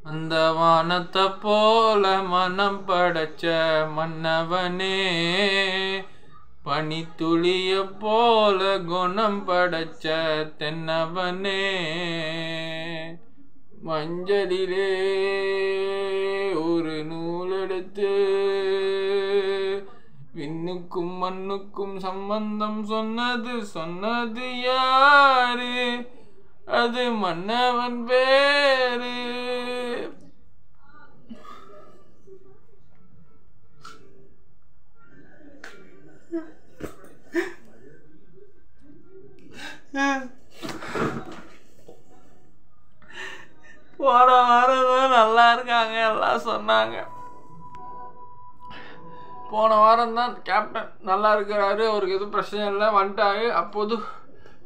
அந்த வானத்தை போல மனம் படைச்ச மன்னவனே, பனித்துளிய போல குணம் படைச்ச தென்னவனே, மஞ்சளிலே ஒரு நூலெடுத்து விண்ணுக்கும் மண்ணுக்கும் சம்பந்தம் சொன்னது யாரு? அது மன்னவன் பேரு. போன வாரம் நல்லா இருக்காங்க எல்லாம் சொன்னாங்க. போன வாரம் தான் கேப்டன் நல்லா இருக்கிறாரு, அவருக்கு எதுவும் பிரச்சனை இல்லை, வந்துட்டாரு. அப்போது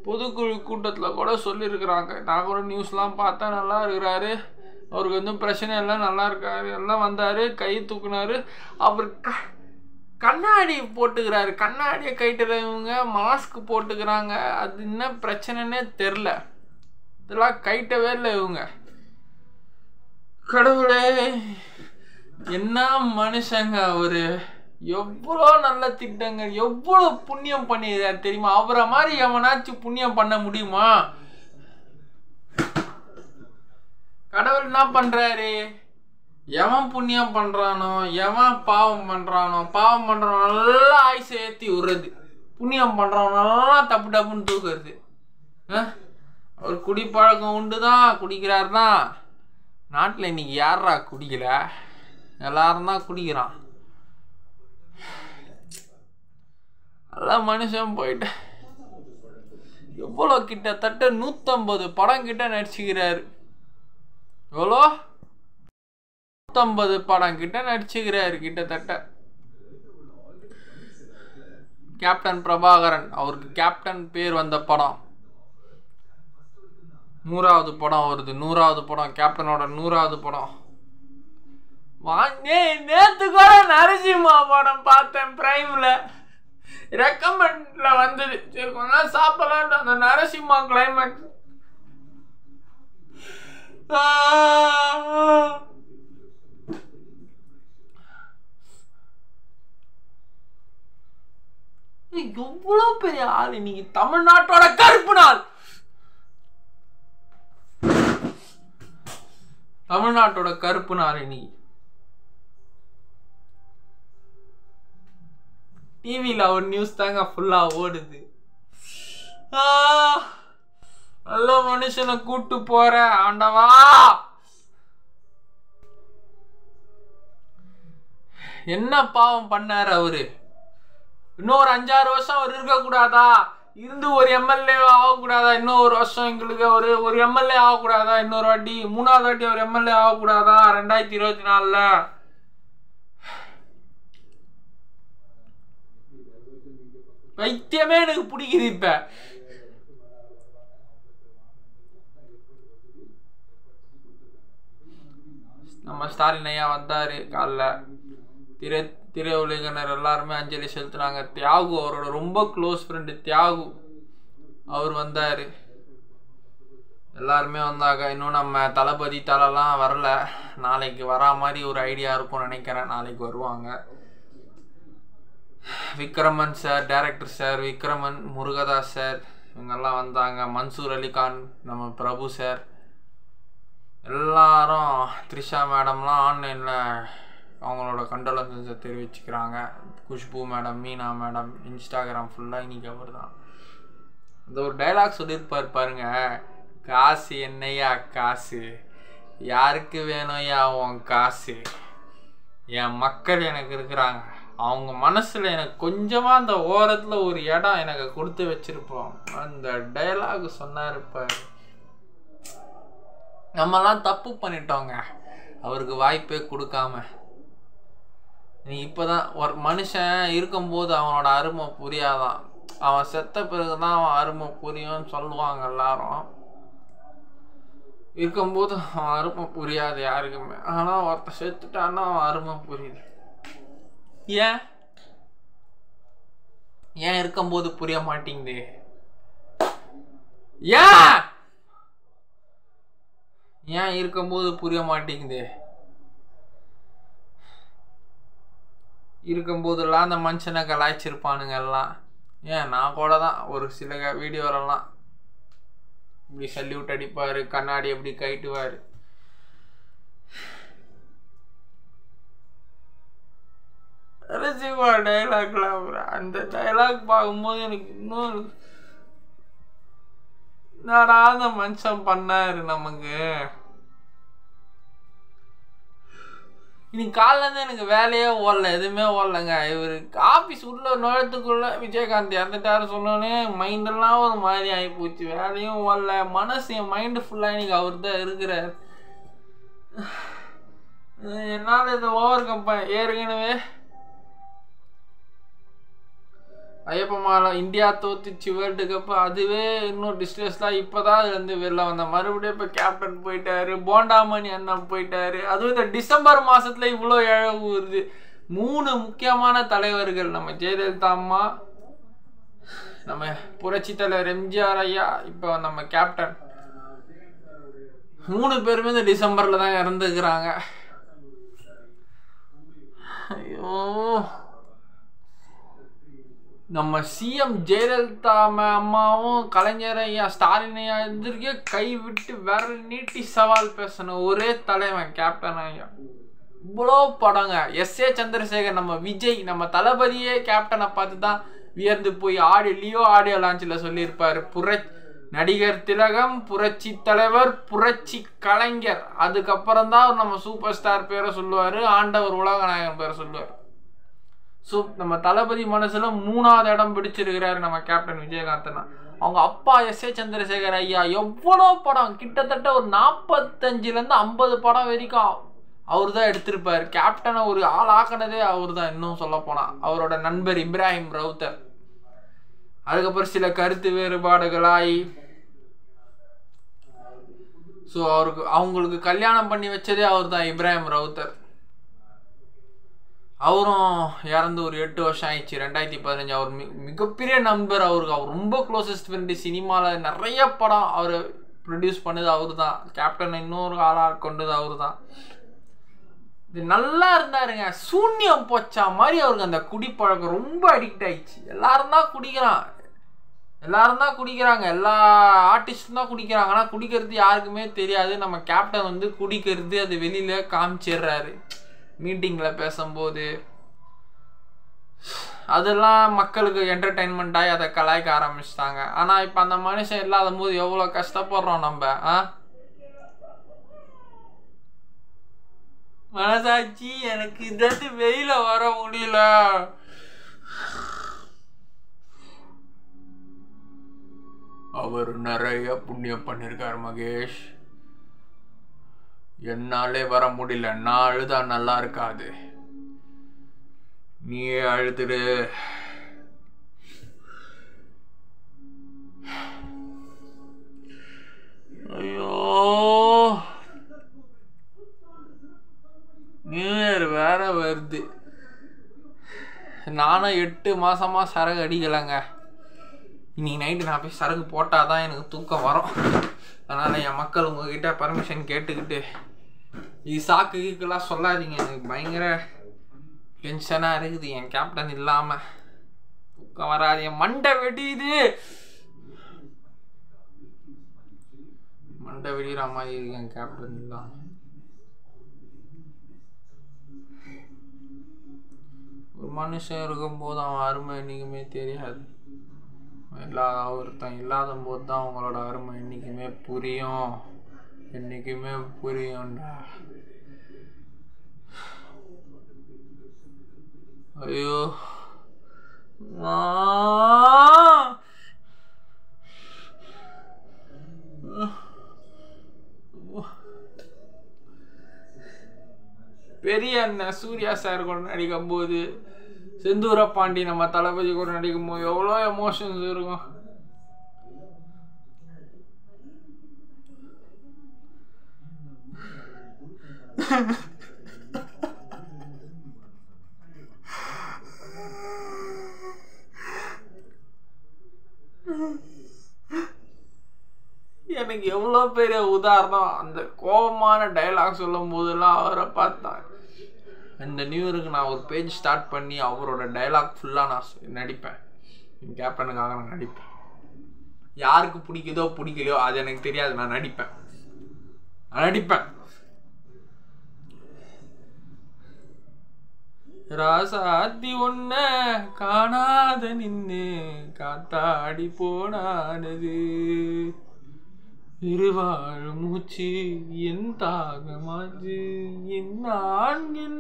பொதுக்குழு கூட்டத்தில் கூட சொல்லியிருக்கிறாங்க. நான் கூட நியூஸ்லாம் பார்த்தேன், நல்லா இருக்கிறாரு, அவருக்கு எதுவும் பிரச்சனை இல்லை, நல்லா இருக்காரு, எல்லாம் வந்தார், கை தூக்குனாரு. அவர் கண்ணாடி போட்டுக்கிறாரு, கண்ணாடியை கைட்டுறவங்க மாஸ்க் போட்டுக்கிறாங்க. அது என்ன பிரச்சனைன்னே தெரில, இதெல்லாம் கைட்டவே இல்லை இவங்க. கடவுளே, என்ன மனுஷங்க அவரு! எவ்வளோ நல்ல திட்டங்கள், எவ்வளோ புண்ணியம் பண்ணிடுறாரு தெரியுமா? அவரை மாதிரி எவனாச்சும் புண்ணியம் பண்ண முடியுமா? கடவுள் என்ன பண்றாரு? எவன் புண்ணியம் பண்றானோ, எவன் பாவம் பண்றானோ நல்லா ஆயுசை ஏற்றி விடுறது, புண்ணியம் பண்றவனெல்லாம் தப்பு டப்புன்னு தூக்குறது. அவர் குடிப்பழக்கம் உண்டு தான், குடிக்கிறார் தான். நாட்டில் இன்னைக்கு யாரா குடிக்கல? எல்லாரும் தான் குடிக்கிறான். அதான் மனுஷன் போயிட்டு எவ்வளோ கிட்டத்தட்ட 150 படம் கிட்ட நடிச்சுக்கிறாரு. எவ்வளோ 150 படம் கிட்ட நடிச்சுக்கிறாரு கிட்டத்தட்ட. கேப்டன் பிரபாகரன், அவருக்கு கேப்டன் பேர் வந்த படம் 100வது படம் வருது. 100வது படம், கேப்டனோட 100வது படம். நேத்து கூட நரசிம்மா படம் பார்த்தேன் பிரைம்ல, ரெக்கமெண்ட்ல வந்தது. சரி கொஞ்ச நாள் சாப்பிடலாம். அந்த நரசிம்மா கிளைமேக்ஸ் எவ்வளவு பெரிய ஆள். இன்னைக்கு தமிழ்நாட்டோட கருப்பு நாள், தமிழ்நாட்டோட கருப்பு நாள். இன்னைக்கு டிவியில் ஒரு நியூஸ் தாங்க ஃபுல்லா ஓடுது. நல்ல மனுஷனை கூட்டு போற ஆண்டவா. என்ன பாவம் பண்ணாரு அவரு? இன்னொரு 5-6 வருஷம் அவர் இருக்கக்கூடாதா? இருந்து ஒரு எம்எல்ஏ ஆகக்கூடாதா? இன்னொரு வருஷம் எங்களுக்கு ஒரு எம்எல்ஏ ஆகக்கூடாதா? இன்னொரு வாட்டி 3வது வாட்டி ஒரு எம்எல்ஏ ஆகக்கூடாதா 2024ல? வைத்தியமே எனக்கு பிடிக்குது. இப்ப நம்ம ஸ்டாலின் ஐயா வந்தாரு காலைல. திரையுலகினர் எல்லாருமே அஞ்சலி செலுத்தினாங்க. தியாகு, அவரோட ரொம்ப க்ளோஸ் ஃப்ரெண்டு தியாகு, அவர் வந்தாரு. எல்லாருமே வந்தாங்க. இன்னும் நம்ம தளபதி தலலாம் வரல. நாளைக்கு வரா மாதிரி ஒரு ஐடியா இருக்கும்னு நினைக்கிறேன். நாளைக்கு வருவாங்க. Vikraman sir, director sir Vikraman, Murugadoss sir, இவங்கெல்லாம் வந்தாங்க. மன்சூர் அலிகான், நம்ம பிரபு சார், எல்லாரும். த்ரிஷா மேடம்லாம் ஆன்லைனில் அவங்களோட கண்டோலன்ஸை தெரிவிச்சுக்கிறாங்க. Khushbu madam, Meena madam, Instagram ஃபுல்லாக இன்னைக்கு அவர் தான். இந்த ஒரு டைலாக் சொல்லியிருப்பார் பாருங்க, காசு என்னையா காசு, யாருக்கு வேணும்யா உன் காசு, என் மக்கள் எனக்கு இருக்கிறாங்க, அவங்க மனசில் எனக்கு கொஞ்சமாக அந்த ஓரத்தில் ஒரு இடம் எனக்கு கொடுத்து வச்சிருப்போம். அந்த டைலாக் சொன்னார். இப்போ நம்மலாம் தப்பு பண்ணிட்டோங்க, அவருக்கு வாய்ப்பே கொடுக்காம. நீ இப்போதான் ஒரு மனுஷன் இருக்கும்போது அவனோட அருமை புரியாதான், அவன் செத்த பிறகுதான் அவன் அருமை புரியும்னு சொல்லுவாங்க எல்லாரும். இருக்கும்போது அவன் அருமை புரியாது யாருக்குமே. ஆனால் ஒருத்தன் செத்துட்டான்னா அவன் அருமை புரியுது. ஏன் இருக்கும்போது புரிய மாட்டேங்குது? ஏன் இருக்கும்போது புரிய மாட்டேங்குது? இருக்கும்போதெல்லாம் அந்த மனுஷனை கலாய்ச்சிருப்பானுங்க எல்லாம். ஏன் நான் கூட தான் ஒரு சில வீடியோலெல்லாம் இப்படி சல்யூட் அடிப்பார், கண்ணாடி எப்படி கைட்டுவார். ரசிவா டைலாக்லாம் அந்த டைலாக் பார்க்கும்போது எனக்கு இன்னும் என்னடா அந்த மனுஷன் பண்ணாரு நமக்கு. இன்னைக்கு காலிலேருந்து எனக்கு வேலையே ஓடல, எதுவுமே ஓடலைங்க. இவர் ஆஃபீஸ் உள்ள நுழையத்துக்குள்ள விஜயகாந்த் இறந்துட்டாரு சொன்னோன்னே மைண்டெல்லாம் ஒரு மாதிரி ஆகிப்போச்சு. வேலையும் ஓடல, மனசு என் மைண்டு ஃபுல்லாக இன்னைக்கு அவர் தான் இருக்கிறார். என்னால் இதை ஓவர் கம் ஏற்கனவே ஐயப்ப மாலை இந்தியா தோத்துச்சு வேர்ல்டு கப்பு, அதுவே இன்னும் டிஸ்ட்ரெஸ்லாம். இப்போ தான் அதுலேருந்து வெளில வந்தேன். மறுபடியும் இப்போ கேப்டன் போயிட்டாரு, போண்டாமணி அண்ணன் போயிட்டாரு. அதுவும் இந்த டிசம்பர் மாதத்தில் இவ்வளோ இழவு வருது. 3 முக்கியமான தலைவர்கள், நம்ம ஜெயலலிதா அம்மா, நம்ம புரட்சி தலைவர் எம்ஜிஆர் ஐயா, இப்போ நம்ம கேப்டன், 3 பேருமே இந்த டிசம்பரில் தான் இறந்துக்கிறாங்க. ஐயோ, நம்ம சிஎம் ஜெயலலிதா அம்மாவும் கலைஞர் ஐயா ஸ்டாலின் ஐயா எதிர்க்கே கை விட்டு விரல் நீட்டி சவால் பேசணும் ஒரே தலைவன் கேப்டன் ஐயா. இவ்வளோ படங்க. எஸ்ஏ சந்திரசேகர், நம்ம விஜய், நம்ம தளபதியே கேப்டனை பார்த்து தான் வியர்ந்து போய் லியோ ஆடியோ லான்ச்சில் சொல்லியிருப்பார், நடிகர் திலகம், புரட்சி தலைவர், புரட்சி கலைஞர். அதுக்கப்புறம் தான் நம்ம சூப்பர் ஸ்டார் பேரை சொல்லுவார், ஆண்டவர் உலகநாயகன் பேரை சொல்லுவார். நம்ம தளபதி மனசுல 3வது இடம் பிடிச்சிருக்கிறாரு நம்ம கேப்டன் விஜயகாந்த்னா. அவங்க அப்பா எஸ்ஏ சந்திரசேகர் ஐயா எவ்வளோ படம், கிட்டத்தட்ட ஒரு 45லேருந்து 50 படம் வரைக்கும் அவர் தான் எடுத்திருப்பார். கேப்டனை ஒரு ஆள் ஆக்கினதே அவர் தான். இன்னும் சொல்ல போனா அவரோட நண்பர் இப்ராஹிம் ரவுத்தர். அதுக்கப்புறம் சில கருத்து வேறுபாடுகளாய் அவங்களுக்கு கல்யாணம் பண்ணி வச்சதே அவர் தான், இப்ராஹிம் ரவுத்தர். அவரும் இறந்து ஒரு 8 வருஷம் ஆயிடுச்சு, 2015. அவர் மிகப்பெரிய நண்பர் அவருக்கு. அவர் ரொம்ப க்ளோசஸ்ட் ஃப்ரெண்டு. சினிமாவில் நிறைய படம் அவர் ப்ரொடியூஸ் பண்ணது அவர் தான். கேப்டன் இன்னொரு ஆளாக கொண்டது அவர் தான். இது நல்லா இருந்தாருங்க. சூன்யம் போச்சா மாதிரி அவருக்கு அந்த குடிப்பழக்கம் ரொம்ப அடிக்ட் ஆயிடுச்சு. எல்லாரும் தான் குடிக்கிறாங்க, எல்லா ஆர்டிஸ்டும் தான் குடிக்கிறாங்க. ஆனால் குடிக்கிறது யாருக்குமே தெரியாது. நம்ம கேப்டன் வந்து குடிக்கிறது அது வெளியில் காமிச்சிடுறாரு மீட்டிங்கில் பேசும்போது. அதெல்லாம் மக்களுக்கு என்டர்டெயின்மெண்ட் ஆகி அதை கலாய்க்க ஆரம்பிச்சிட்டாங்க. ஆனால் இப்போ அந்த மனுஷன் இல்லாத போது எவ்வளோ கஷ்டப்படுறோம் நம்ம. மனசாட்சி, எனக்கு இதாட்டு வெயில வர முடியல. அவர் நிறைய புண்ணியம் பண்ணியிருக்கார் மகேஷ். என்னாலே வர முடியல. நான் அழுதா நல்லா இருக்காது, நீயே அழுதுடு. ஐயோ, நியூ இயர் வேற வருது. நானும் 8 மாசமா சரகு அடிக்கலைங்க. இன்னைக்கு நைட்டு நான் போய் சரகு போட்டாதான் எனக்கு தூக்கம் வரும். அதனால் என் மக்கள் உங்ககிட்ட பர்மிஷன் கேட்டுக்கிட்டு, இது சாக்கு கீக்கெல்லாம் சொல்லாதீங்க. எனக்கு பயங்கர டென்ஷனாக இருக்குது என் கேப்டன் இல்லாமல். தூக்கம் வராது, என் மண்டை வெடியுது. மண்டை வெடிகிற மாதிரி இருக்கு என் கேப்டன் இல்லாமல். ஒரு மனுஷன் இருக்கும்போது அவன் அருமை என்றைக்குமே தெரியாது. ஒருத்தன் இல்லாத போது தான் அவங்களோட அருமை என்றைக்குமே புரியும். என்றைக்குமே புரியும்டா. ஐயோ, பெரிய அண்ணன் சூர்யா சார் கூட நடிக்கும் போது, செந்தூர பாண்டி நம்ம தளபதி கூட நடிக்கும் போது எவ்வளோ எமோஷன்ஸ் இருக்கும். எனக்கு எவ்வளோ பெரிய உதாரணம். அந்த கோபமான டைலாக் சொல்லும் போதெல்லாம் அவரை பார்த்தேன். இந்த நியூ இயருக்கு நான் ஒரு பேஜ் ஸ்டார்ட் பண்ணி அவரோட டைலாக் ஃபுல்லாக நான் நடிப்பேன். என் கேப்டனுக்காக நான் நடிப்பேன். யாருக்கு பிடிக்குதோ பிடிக்கலையோ அது எனக்கு தெரியாது, நான் நடிப்பேன். ராசாத்தி ஒன்ன காணாத நின்னு காத்தாடி போனானது இருவாழ் மூச்சு என் தாகமாச்சு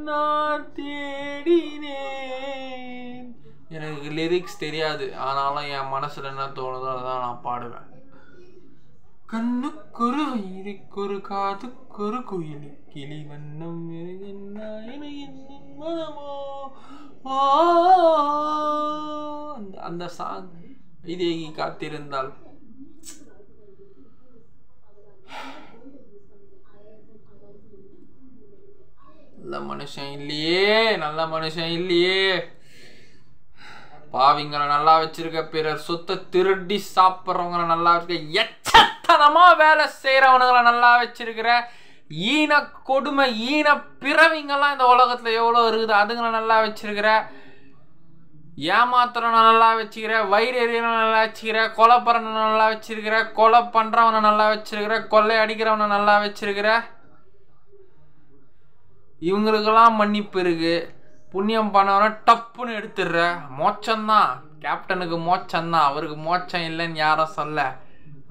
நான் தேடினேன். எனக்கு லிரிக்ஸ் தெரியாது, ஆனாலும் என் மனசுல என்ன தோணுதோ அதான் நான் பாடுவேன். கண்ணுக்கொரு வயிறுக்கொரு காதுக்கொரு குயிலி கிளி வண்ணம் மனமோ அந்த சாங் வைதேகி காத்திருந்தால். நல்ல மனுஷன் இல்லையே. பாவிங்களை நல்லா வச்சிருக்க, பிறர் சொத்தை திருடி சாப்பிட்றவங்களை நல்லா வச்சிருக்க, எச்சத்தனமா வேலை செய்யறவனுங்களை நல்லா வச்சிருக்கிற, ஈன கொடுமை ஈன பிறவிங்கெல்லாம் இந்த உலகத்துல எவ்வளவு இருக்குது, அதுங்களை நல்லா வச்சிருக்கிற, ஏமாத்துறவனை நல்லா வச்சுக்கிற, வயிறு எறியவனை நல்லா வச்சுக்கிற, கொலை பண்றவனை நல்லா வச்சிருக்கிற, கொலை பண்றவனை நல்லா வச்சிருக்கிற, கொள்ளை அடிக்கிறவனை நல்லா வச்சிருக்கிற, இவங்களுக்கெல்லாம் மன்னிப்பு இருக்கு. புண்ணியம் பண்ணவன டப்புன்னு எடுத்துடுற. மோச்சம்தான் கேப்டனுக்கு, மோச்சம்தான். அவருக்கு மோச்சம் இல்லைன்னு யாரும் சொல்ல,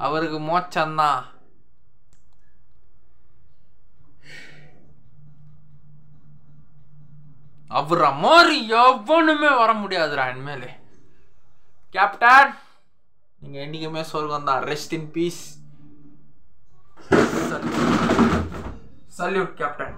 அவருக்கு மோச்சம்தான். அவர மாதிரி எவனுமே வர முடியாதுடா இனிமேலே. கேப்டன் நீங்க என்னைக்குமே சொர்க்கம் தான். Rest in peace. Salute captain.